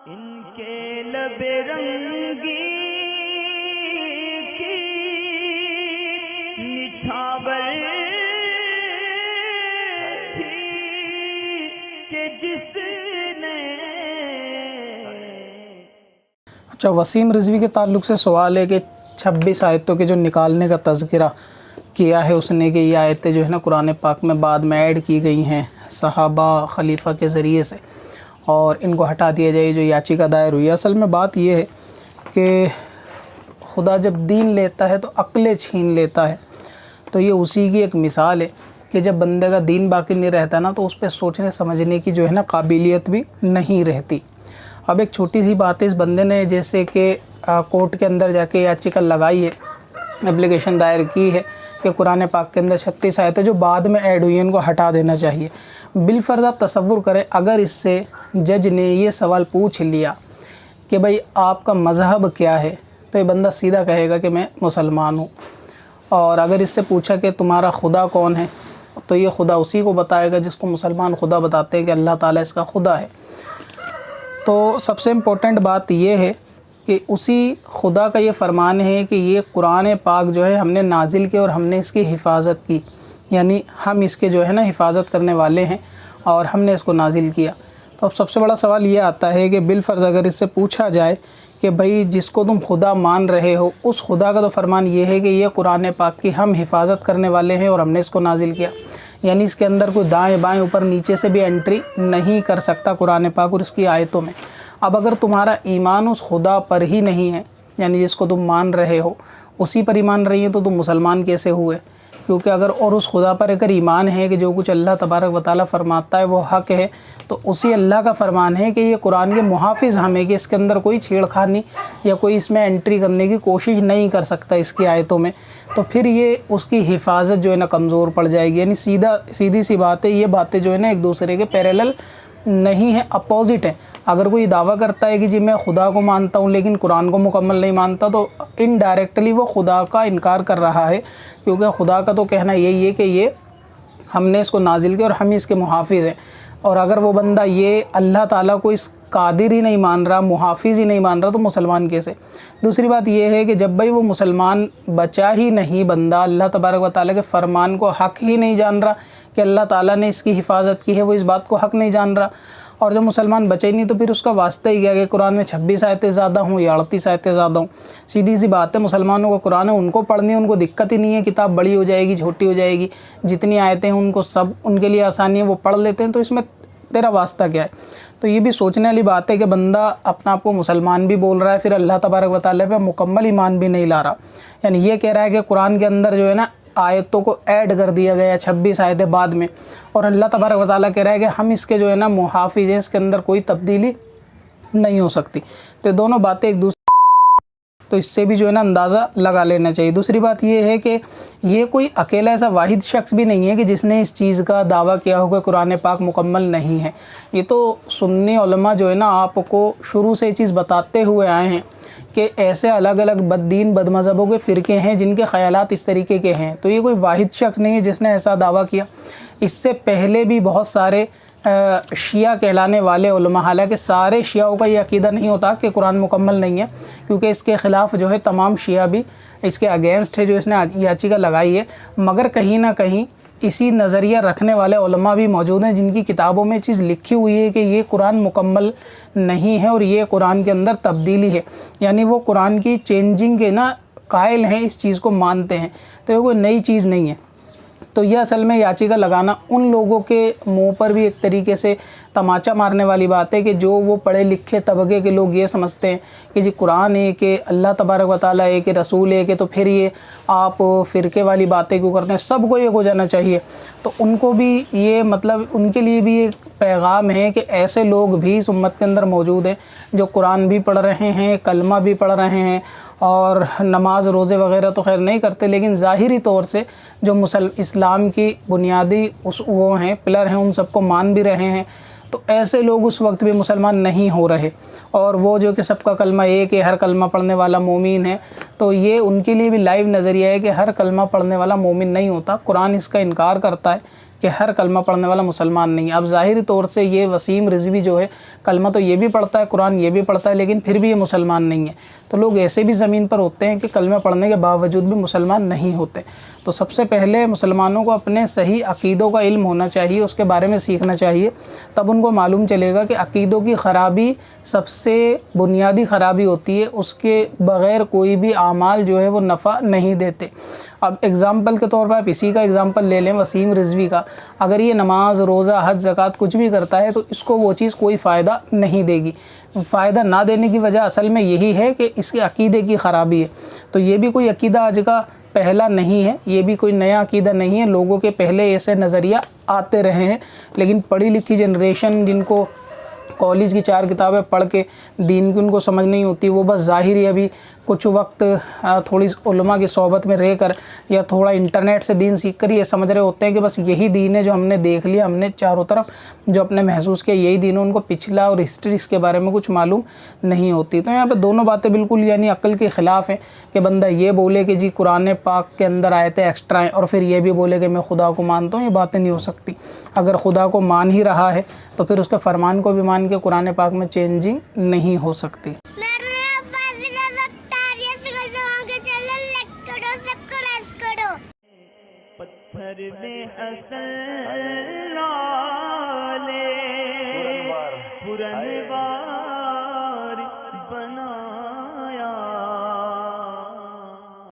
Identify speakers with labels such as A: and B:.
A: इनके लबे रंगी की निछावर थी कि जिसने।
B: अच्छा, वसीम रिजवी के ताल्लुक़ से सवाल है कि 26 आयतों के जो निकालने का तज़किरा किया है उसने कि ये आयतें जो है ना कुरान पाक में बाद में ऐड की गई हैं सहाबा खलीफा के ज़रिए से और इनको हटा दिया जाए, जो याचिका दायर हुई है। असल में बात ये है कि खुदा जब दीन लेता है तो अक्लें छीन लेता है। तो ये उसी की एक मिसाल है कि जब बंदे का दीन बाकी नहीं रहता ना तो उस पर सोचने समझने की जो है ना काबिलियत भी नहीं रहती। अब एक छोटी सी बात है, इस बंदे ने जैसे कि कोर्ट के अंदर जाके याचिका लगाई है, एप्लीकेशन दायर की है कि कुरान पाक के अंदर 36 आयतें जो बाद में ऐड हुई हैं इनको हटा देना चाहिए। बिलफर्ज आप तसव्वुर करें अगर इससे जज ने ये सवाल पूछ लिया कि भाई आपका मज़हब क्या है, तो ये बंदा सीधा कहेगा कि मैं मुसलमान हूँ। और अगर इससे पूछा कि तुम्हारा खुदा कौन है, तो ये खुदा उसी को बताएगा जिसको मुसलमान खुदा बताते हैं कि अल्लाह ताला इसका खुदा है। तो सबसे इम्पोर्टेंट बात यह है कि उसी खुदा का ये फ़रमान है कि ये कुरान पाक जो है हमने नाजिल किया और हमने इसकी हिफाजत की, यानी हम इसके जो है ना हिफाजत करने वाले हैं और हमने इसको नाजिल किया। तो अब सबसे बड़ा सवाल ये आता है कि बिलफ़र्ज़ अगर इससे पूछा जाए कि भाई जिसको तुम खुदा मान रहे हो उस खुदा का तो फ़रमान ये है कि ये कुरान पाक की हम हिफाजत करने वाले हैं और हमने इसको नाजिल किया, यानी इसके अंदर कोई दाएँ बाएँ ऊपर नीचे से भी एंट्री नहीं कर सकता कुरान पाक और इसकी आयतों में। अब अगर तुम्हारा ईमान उस खुदा पर ही नहीं है, यानी जिसको तुम मान रहे हो उसी पर ईमान रही है, तो तुम मुसलमान कैसे हुए? क्योंकि अगर और उस खुदा पर अगर ईमान है कि जो कुछ अल्लाह तबारक व तआला फरमाता है वो हक़ है, तो उसी अल्लाह का फ़रमान है कि ये कुरान के मुहाफ़िज़ हमें कि इसके अंदर कोई छेड़खानी या कोई इसमें एंट्री करने की कोशिश नहीं कर सकता इसकी आयतों में। तो फिर ये उसकी हिफाजत जो है ना कमज़ोर पड़ जाएगी। यानी सीधी सी बात है, ये बातें जो है ना एक दूसरे के पैरेलल नहीं है, अपोजिट है। अगर कोई दावा करता है कि जी मैं खुदा को मानता हूँ लेकिन कुरान को मुकम्मल नहीं मानता, तो इनडायरेक्टली वो खुदा का इनकार कर रहा है, क्योंकि खुदा का तो कहना यही है कि ये हमने इसको नाजिल किया और हम इसके मुहाफ़िज़ हैं। और अगर वो बंदा ये अल्लाह ताला को इस कादिर ही नहीं मान रहा, मुहाफ़िज़ ही नहीं मान रहा, तो मुसलमान कैसे? दूसरी बात ये है कि जब भाई वो मुसलमान बचा ही नहीं बंदा, अल्लाह तबारक व तआला के फ़रमान को हक़ ही नहीं जान रहा कि अल्लाह ताला ने इसकी हिफाजत की है, वो इस बात को हक़ नहीं जान रहा, और जब मुसलमान बचे ही नहीं तो फिर उसका वास्ता ही क्या कि कुरान में 26 आयतें ज़्यादा हों या 38 आयतें ज़्यादा हों। सीधी सी बात है, मुसलमानों का कुरान है, उनको पढ़नी है, उनको दिक्कत ही नहीं है, किताब बड़ी हो जाएगी छोटी हो जाएगी, जितनी आयतें हैं उनको सब उनके लिए आसानी है, वो पढ़ लेते हैं, तो इसमें तेरा वास्ता क्या है? तो ये भी सोचने वाली बात है कि बंदा अपना आप को मुसलमान भी बोल रहा है, फिर अल्लाह तबारक व तआला पे मुकम्मल ईमान भी नहीं ला रहा, यानी ये कह रहा है कि कुरान के अंदर जो है ना आयतों को ऐड कर दिया गया 26 आयतें बाद में, और अल्लाह तबारक व तआला कह रहा है कि हम इसके जो है ना मुहाफ़िज़ हैं, इसके अंदर कोई तब्दीली नहीं हो सकती। तो दोनों बातें एक दूसरे, तो इससे भी जो है ना अंदाज़ा लगा लेना चाहिए। दूसरी बात ये है कि ये कोई अकेला ऐसा वाहिद शख्स भी नहीं है कि जिसने इस चीज़ का दावा किया होगा कुरान पाक मुकम्मल नहीं है। ये तो सुन्नी उलमा जो है ना आपको शुरू से ये चीज़ बताते हुए आए हैं कि ऐसे अलग अलग बद्दीन बदमज़हबों के फ़िरके हैं जिनके ख़यालात इस तरीके के हैं। तो ये कोई वाहिद शख्स नहीं है जिसने ऐसा दावा किया। इससे पहले भी बहुत सारे शिया कहलाने वाले उलमा, हालांकि सारे शियाओं का ये अकीदा नहीं होता कि कुरान मुकम्मल नहीं है, क्योंकि इसके ख़िलाफ़ जो है तमाम शिया भी इसके अगेंस्ट है जो इसने याचिका लगाई है, मगर कहीं ना कहीं इसी नज़रिया रखने वाले उलमा भी मौजूद हैं जिनकी किताबों में चीज़ लिखी हुई है कि ये कुरान मुकम्मल नहीं है और ये कुरान के अंदर तब्दीली है, यानी वो कुरान की चेंजिंग के ना कायल हैं, इस चीज़ को मानते हैं। तो ये कोई नई चीज़ नहीं है। तो यह असल में याचिका लगाना उन लोगों के मुंह पर भी एक तरीके से तमाचा मारने वाली बात है कि जो वो पढ़े लिखे तबके के लोग ये समझते हैं कि जी कुरान है कि अल्लाह तबारक व तआला है कि रसूल है कि, तो फिर ये आप फ़िरके वाली बातें क्यों करते हैं, सबको एक हो जाना चाहिए। तो उनको भी ये मतलब उनके लिए भी एक पैगाम है कि ऐसे लोग भी इस उम्मत के अंदर मौजूद हैं जो कुरान भी पढ़ रहे हैं, कलमा भी पढ़ रहे हैं और नमाज रोज़े वग़ैरह तो खैर नहीं करते, लेकिन ज़ाहिरी तौर से जो इस्लाम की बुनियादी वो हैं पिलर हैं उन सबको मान भी रहे हैं। तो ऐसे लोग उस वक्त भी मुसलमान नहीं हो रहे, और वो जो कि सबका कलमा एक है, हर कलमा पढ़ने वाला मोमिन है, तो ये उनके लिए भी लाइव नज़रिया है कि हर कलमा पढ़ने वाला मोमिन नहीं होता। कुरान इसका इनकार करता है कि हर कलमा पढ़ने वाला मुसलमान नहीं है। अब ज़ाहिरी तौर से ये वसीम रिजवी जो है कलमा तो ये भी पढ़ता है, कुरान ये भी पढ़ता है, लेकिन फिर भी ये मुसलमान नहीं है। तो लोग ऐसे भी ज़मीन पर होते हैं कि कलमा पढ़ने के बावजूद भी मुसलमान नहीं होते। तो सबसे पहले मुसलमानों को अपने सही अक़ीदों का इल्म होना चाहिए, उसके बारे में सीखना चाहिए, तब उनको मालूम चलेगा कि अक़ीदों की ख़राबी सबसे बुनियादी ख़राबी होती है, उसके बग़ैर कोई भी आमाल जो है वो नफ़ा नहीं देते। अब एग्ज़ाम्पल के तौर पर आप इसी का एग्ज़ाम्पल ले लें, वसीम रिजवी का। अगर ये नमाज, रोज़ा, हज, ज़कात कुछ भी करता है तो इसको वो चीज़ कोई फ़ायदा नहीं देगी। फ़ायदा ना देने की वजह असल में यही है कि इसके अक़ीदे की ख़राबी है। तो ये भी कोई अक़ीदा आज का पहला नहीं है, ये भी कोई नया अक़ीदा नहीं है। लोगों के पहले ऐसे नज़रिया आते रहे हैं, लेकिन पढ़ी लिखी जनरेशन जिनको कॉलेज की 4 किताबें पढ़ के दीन की उनको समझ नहीं होती, वो बस ज़ाहिरी अभी कुछ वक्त थोड़ी उलमा की सोहबत में रहकर या थोड़ा इंटरनेट से दीन सीख कर ये समझ रहे होते हैं कि बस यही दीन है जो हमने देख लिया, हमने चारों तरफ जो अपने महसूस किया यही दीन है। उनको पिछला और हिस्ट्री के बारे में कुछ मालूम नहीं होती। तो यहाँ पे दोनों बातें बिल्कुल यानी अक्ल के ख़िलाफ़ हैं कि बंदा ये बोले कि जी कुरान पाक के अंदर आयतें एक्स्ट्रा हैं और फिर ये भी बोले कि मैं खुदा को मानता हूँ। ये बातें नहीं हो सकती। अगर खुदा को मान ही रहा है तो फिर उसके फरमान को भी मान के कुरान पाक में चेंजिंग नहीं हो सकती।
A: पत्थर में असल लाले पुरनवार